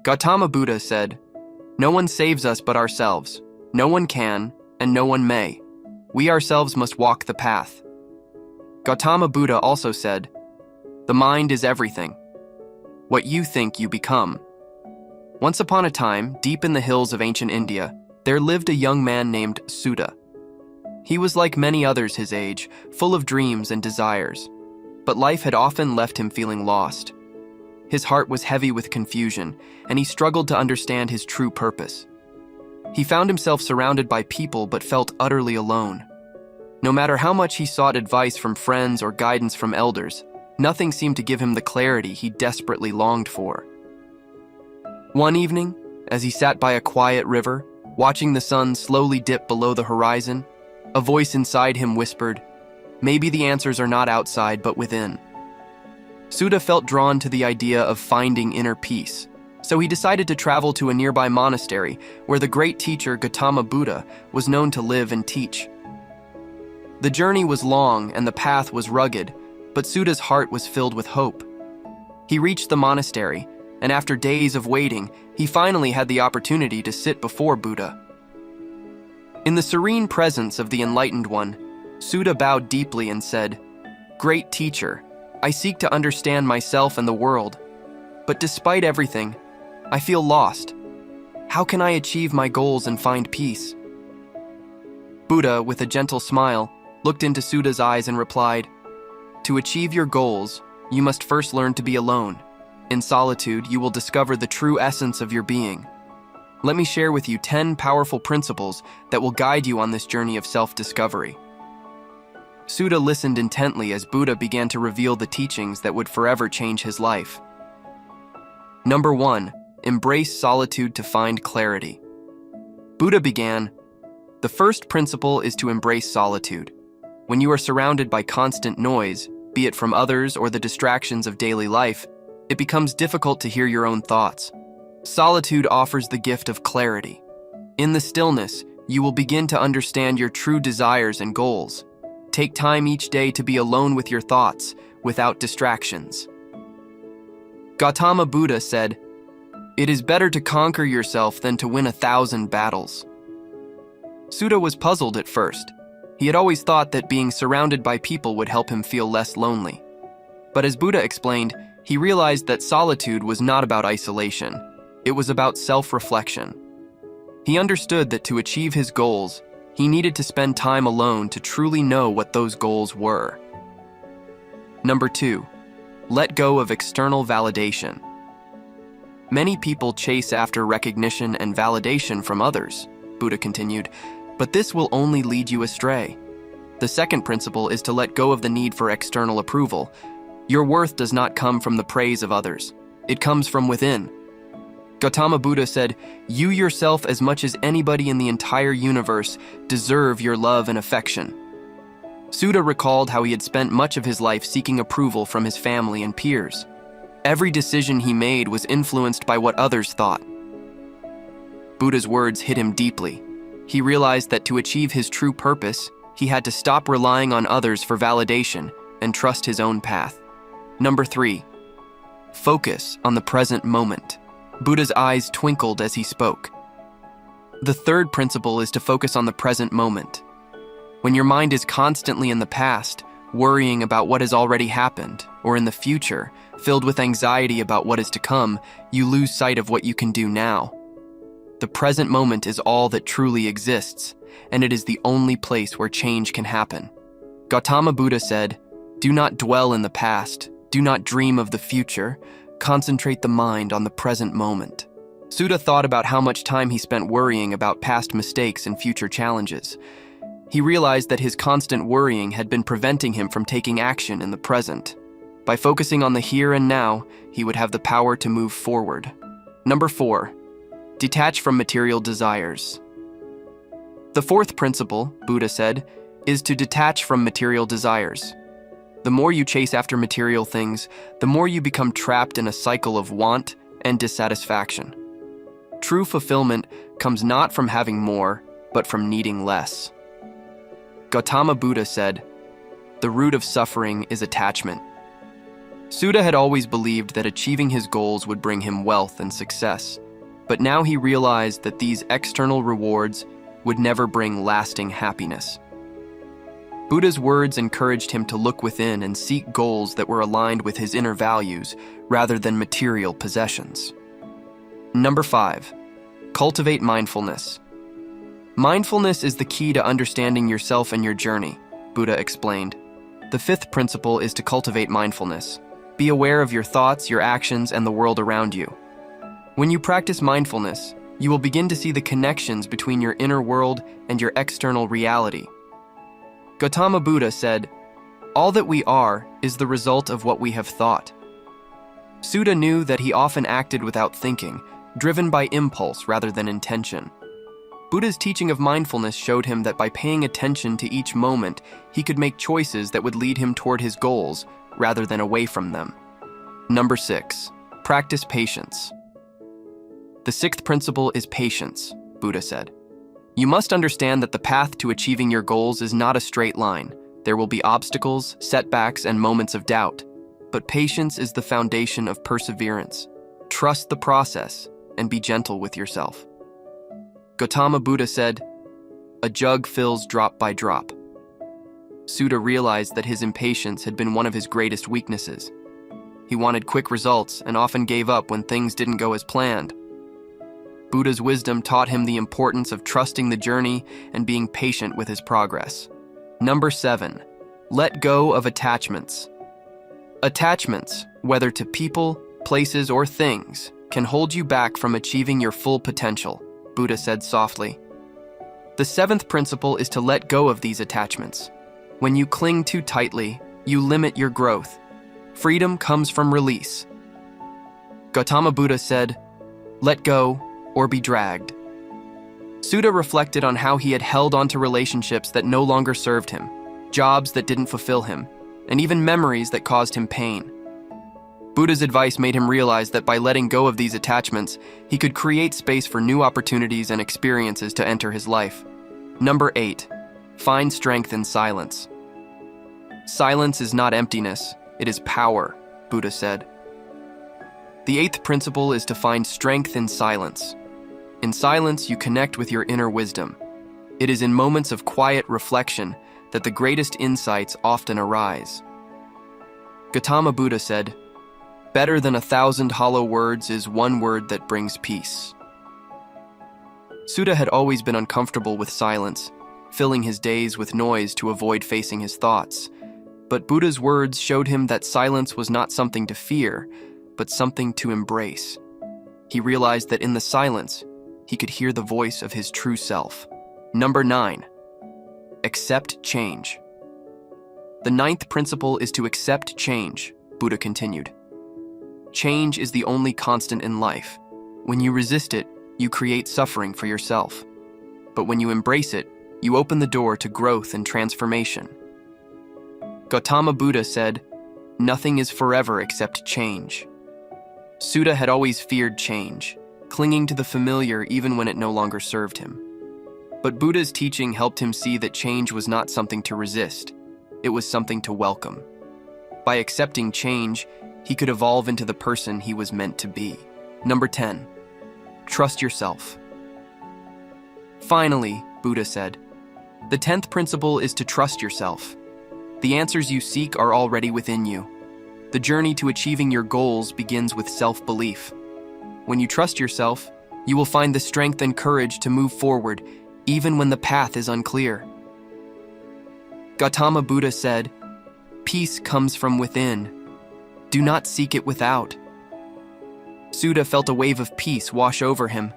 Gautama Buddha said, "No one saves us but ourselves. No one can, and no one may. We ourselves must walk the path." Gautama Buddha also said, "The mind is everything. What you think, you become." Once upon a time, deep in the hills of ancient India, there lived a young man named Sutta. He was like many others his age, full of dreams and desires, but life had often left him feeling lost. His heart was heavy with confusion, and he struggled to understand his true purpose. He found himself surrounded by people but felt utterly alone. No matter how much he sought advice from friends or guidance from elders, nothing seemed to give him the clarity he desperately longed for. One evening, as he sat by a quiet river, watching the sun slowly dip below the horizon, a voice inside him whispered, "Maybe the answers are not outside but within." Sutta felt drawn to the idea of finding inner peace, so he decided to travel to a nearby monastery where the great teacher Gautama Buddha was known to live and teach. The journey was long and the path was rugged, but Sutta's heart was filled with hope. He reached the monastery, and after days of waiting, he finally had the opportunity to sit before Buddha. In the serene presence of the Enlightened One, Sutta bowed deeply and said, "Great teacher, I seek to understand myself and the world, but despite everything, I feel lost. How can I achieve my goals and find peace?" Buddha, with a gentle smile, looked into Sutta's eyes and replied, "To achieve your goals, you must first learn to be alone. In solitude, you will discover the true essence of your being. Let me share with you 10 powerful principles that will guide you on this journey of self-discovery." Sutta listened intently as Buddha began to reveal the teachings that would forever change his life. Number 1, embrace solitude to find clarity. Buddha began, "The first principle is to embrace solitude. When you are surrounded by constant noise, be it from others or the distractions of daily life, it becomes difficult to hear your own thoughts. Solitude offers the gift of clarity. In the stillness, you will begin to understand your true desires and goals. Take time each day to be alone with your thoughts, without distractions." Gautama Buddha said, "It is better to conquer yourself than to win 1,000 battles." Sutta was puzzled at first. He had always thought that being surrounded by people would help him feel less lonely. But as Buddha explained, he realized that solitude was not about isolation. It was about self-reflection. He understood that to achieve his goals, he needed to spend time alone to truly know what those goals were. Number 2, let go of external validation. Many people chase after recognition and validation from others, Buddha continued, but this will only lead you astray. The second principle is to let go of the need for external approval. Your worth does not come from the praise of others. It comes from within. Gautama Buddha said, "You yourself, as much as anybody in the entire universe, deserve your love and affection." Sutta recalled how he had spent much of his life seeking approval from his family and peers. Every decision he made was influenced by what others thought. Buddha's words hit him deeply. He realized that to achieve his true purpose, he had to stop relying on others for validation and trust his own path. Number 3, focus on the present moment. Buddha's eyes twinkled as he spoke. The third principle is to focus on the present moment. When your mind is constantly in the past, worrying about what has already happened, or in the future, filled with anxiety about what is to come, you lose sight of what you can do now. The present moment is all that truly exists, and it is the only place where change can happen. Gautama Buddha said, "Do not dwell in the past, do not dream of the future, concentrate the mind on the present moment." Sutta thought about how much time he spent worrying about past mistakes and future challenges. He realized that his constant worrying had been preventing him from taking action in the present. By focusing on the here and now, he would have the power to move forward. Number 4, detach from material desires. The fourth principle, Buddha said, is to detach from material desires. The more you chase after material things, the more you become trapped in a cycle of want and dissatisfaction. True fulfillment comes not from having more, but from needing less. Gautama Buddha said, "The root of suffering is attachment." Suda had always believed that achieving his goals would bring him wealth and success, but now he realized that these external rewards would never bring lasting happiness. Buddha's words encouraged him to look within and seek goals that were aligned with his inner values rather than material possessions. Number 5. Cultivate mindfulness. Mindfulness is the key to understanding yourself and your journey, Buddha explained. The 5th principle is to cultivate mindfulness. Be aware of your thoughts, your actions, and the world around you. When you practice mindfulness, you will begin to see the connections between your inner world and your external reality. Gautama Buddha said, "All that we are is the result of what we have thought." Suda knew that he often acted without thinking, driven by impulse rather than intention. Buddha's teaching of mindfulness showed him that by paying attention to each moment, he could make choices that would lead him toward his goals rather than away from them. Number 6. Practice patience. The 6th principle is patience, Buddha said. You must understand that the path to achieving your goals is not a straight line. There will be obstacles, setbacks, and moments of doubt. But patience is the foundation of perseverance. Trust the process and be gentle with yourself. Gautama Buddha said, "A jug fills drop by drop." Suda realized that his impatience had been one of his greatest weaknesses. He wanted quick results and often gave up when things didn't go as planned. Buddha's wisdom taught him the importance of trusting the journey and being patient with his progress. Number 7. Let go of attachments. Attachments, whether to people, places, or things, can hold you back from achieving your full potential, Buddha said softly. The 7th principle is to let go of these attachments. When you cling too tightly, you limit your growth. Freedom comes from release. Gautama Buddha said, "Let go or be dragged." Suda reflected on how he had held onto relationships that no longer served him, jobs that didn't fulfill him, and even memories that caused him pain. Buddha's advice made him realize that by letting go of these attachments, he could create space for new opportunities and experiences to enter his life. Number 8. Find strength in silence. Silence is not emptiness, it is power, Buddha said. The 8th principle is to find strength in silence. In silence, you connect with your inner wisdom. It is in moments of quiet reflection that the greatest insights often arise. Gautama Buddha said, "Better than 1,000 hollow words is one word that brings peace." Suda had always been uncomfortable with silence, filling his days with noise to avoid facing his thoughts. But Buddha's words showed him that silence was not something to fear, but something to embrace. He realized that in the silence, he could hear the voice of his true self. Number 9. Accept change. The 9th principle is to accept change, Buddha continued. Change is the only constant in life. When you resist it, you create suffering for yourself. But when you embrace it, you open the door to growth and transformation. Gautama Buddha said, "Nothing is forever except change." Suda had always feared change, clinging to the familiar even when it no longer served him. But Buddha's teaching helped him see that change was not something to resist, it was something to welcome. By accepting change, he could evolve into the person he was meant to be. Number 10. Trust yourself. Finally, Buddha said, the 10th principle is to trust yourself. The answers you seek are already within you. The journey to achieving your goals begins with self-belief. When you trust yourself, you will find the strength and courage to move forward, even when the path is unclear. Gautama Buddha said, "Peace comes from within. Do not seek it without." Suda felt a wave of peace wash over him.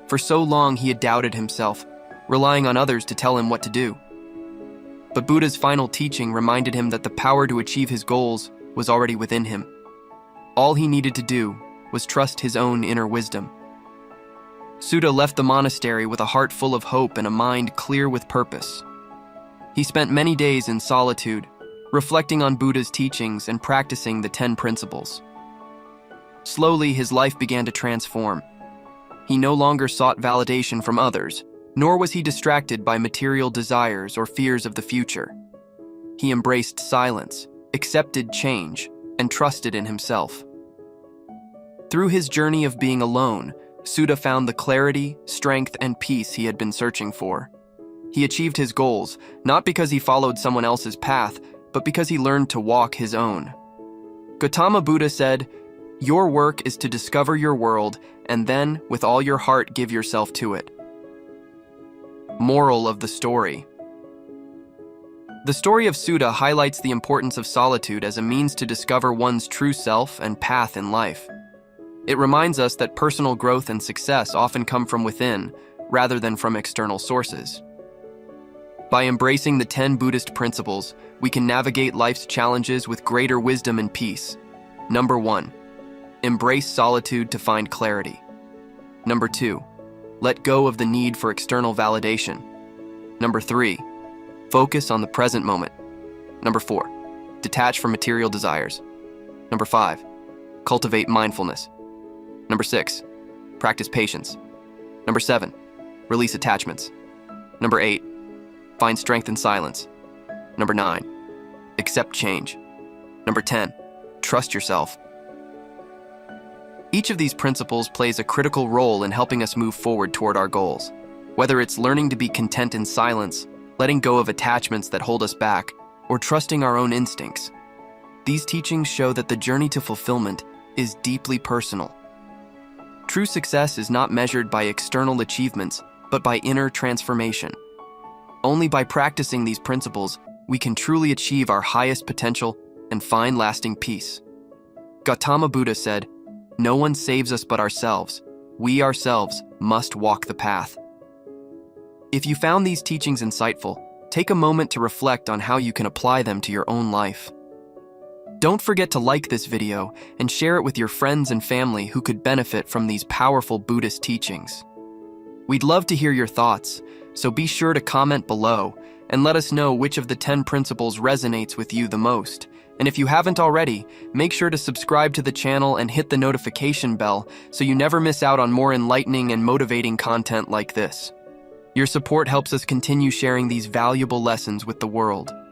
For so long he had doubted himself, relying on others to tell him what to do. But Buddha's final teaching reminded him that the power to achieve his goals was already within him. All he needed to do was trust his own inner wisdom. Suda left the monastery with a heart full of hope and a mind clear with purpose. He spent many days in solitude, reflecting on Buddha's teachings and practicing the 10 principles. Slowly, his life began to transform. He no longer sought validation from others, nor was he distracted by material desires or fears of the future. He embraced silence, accepted change, and trusted in himself. Through his journey of being alone, Suda found the clarity, strength, and peace he had been searching for. He achieved his goals, not because he followed someone else's path, but because he learned to walk his own. Gautama Buddha said, "Your work is to discover your world, and then, with all your heart, give yourself to it." Moral of the story. The story of Suda highlights the importance of solitude as a means to discover one's true self and path in life. It reminds us that personal growth and success often come from within, rather than from external sources. By embracing the 10 Buddhist principles, we can navigate life's challenges with greater wisdom and peace. Number 1. Embrace solitude to find clarity. Number 2. Let go of the need for external validation. Number 3. Focus on the present moment. Number 4. Detach from material desires. Number 5. Cultivate mindfulness. Number 6. Practice patience. Number 7. Release attachments. Number 8. Find strength in silence. Number 9. Accept change. Number 10. Trust yourself. Each of these principles plays a critical role in helping us move forward toward our goals. Whether it's learning to be content in silence, letting go of attachments that hold us back, or trusting our own instincts. These teachings show that the journey to fulfillment is deeply personal. True success is not measured by external achievements, but by inner transformation. Only by practicing these principles, we can truly achieve our highest potential and find lasting peace. Gautama Buddha said, "No one saves us but ourselves. We ourselves must walk the path." If you found these teachings insightful, take a moment to reflect on how you can apply them to your own life. Don't forget to like this video and share it with your friends and family who could benefit from these powerful Buddhist teachings. We'd love to hear your thoughts, so be sure to comment below and let us know which of the 10 principles resonates with you the most. And if you haven't already, make sure to subscribe to the channel and hit the notification bell so you never miss out on more enlightening and motivating content like this. Your support helps us continue sharing these valuable lessons with the world.